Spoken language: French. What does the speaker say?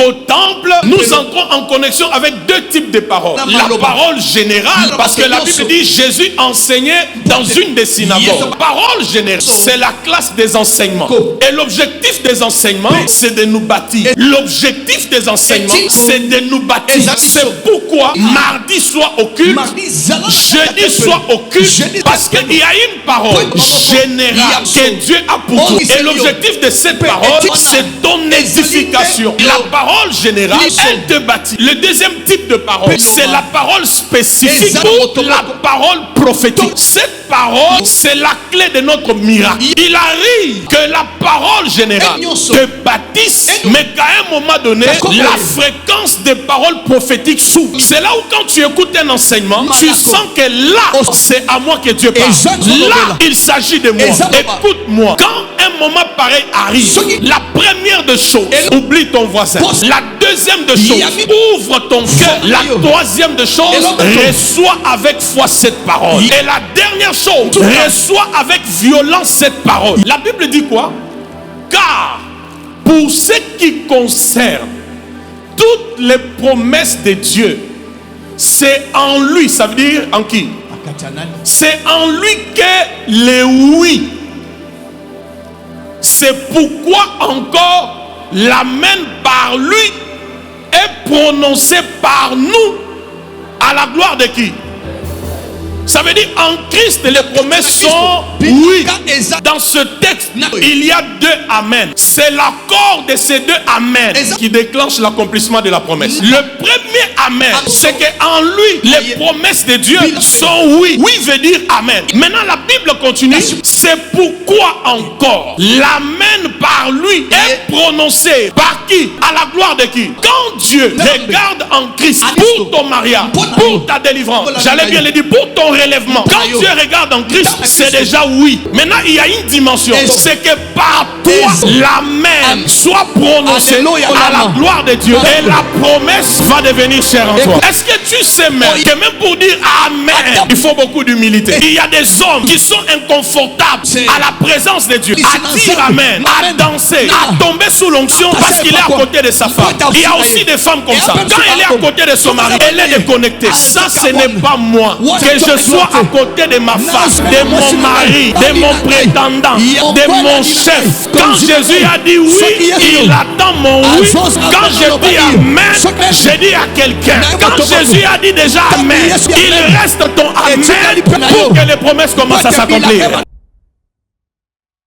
qu'au temple, nous entrons en connexion avec deux types de paroles. La parole générale, parce que la Bible dit Jésus enseignait dans une des synagogues. Parole générale, c'est la classe des enseignements. Et l'objectif des enseignements, c'est de nous bâtir. L'objectif des enseignements, c'est de nous bâtir. C'est pourquoi mardi soit au culte, jeudi soit au culte, parce qu'il y a une parole générale que Dieu a pour toi. Et l'objectif de cette parole, c'est ton édification. La parole générale, elle te bâtit. Le deuxième type de parole, c'est la parole spécifique ou la parole prophétique. Cette parole, c'est la clé de notre miracle. Il arrive que la parole générale te bâtisse, mais qu'à un moment donné, la fréquence des paroles prophétiques s'ouvre. C'est là où quand tu écoutes un enseignement, tu sens que là, c'est à moi que Dieu parle. Là, il s'agit de moi. Écoute-moi. Quand un moment pareil arrive, la première de choses, oublie ton voisin. La deuxième de choses, ouvre ton cœur. La troisième de choses, reçois avec foi cette parole. Et la dernière chose, reçois avec violence cette parole. La Bible dit quoi? Car pour ce qui concerne toutes les promesses de Dieu, c'est en lui. Ça veut dire en qui? C'est en lui que les oui. C'est pourquoi encore l'amen par lui est prononcé par nous à la gloire de qui? Ça veut dire en Christ les promesses sont oui. Dans ce texte, il y a deux amen. C'est l'accord de ces deux amen qui déclenche l'accomplissement de la promesse. Le premier amen, c'est qu'en lui, les promesses de Dieu sont oui. Oui veut dire amen. Maintenant, la Bible continue. C'est pourquoi encore l'amen par lui est prononcé par qui? À la gloire de qui? Quand Dieu regarde en Christ pour ton mariage, pour ta délivrance, j'allais bien le dire, pour ton relèvement. Quand Dieu regarde en Christ, c'est déjà oui. Maintenant, il y a une dimension. C'est que par toi, l'amen soit prononcé à la gloire de Dieu. Et la promesse va devenir chère en toi. Est-ce que tu sais même que même pour dire amen, il faut beaucoup d'humilité. Il y a des hommes qui sont inconfortables à la présence de Dieu, à dire amen, à danser, à tomber sous l'onction parce qu'il est à côté de sa femme. Il y a aussi des femmes comme ça. Quand elle est à côté de son mari, elle est déconnectée. Ça, ce n'est pas moi. Que je sois à côté de ma femme, de mon mari, de mon prétendant, de mon chef. Quand Jésus a dit oui, il attend mon oui. Quand je dis amen, je dis à quelqu'un. Quand Jésus a dit déjà amen, il reste ton amen pour que les promesses commencent à s'accomplir.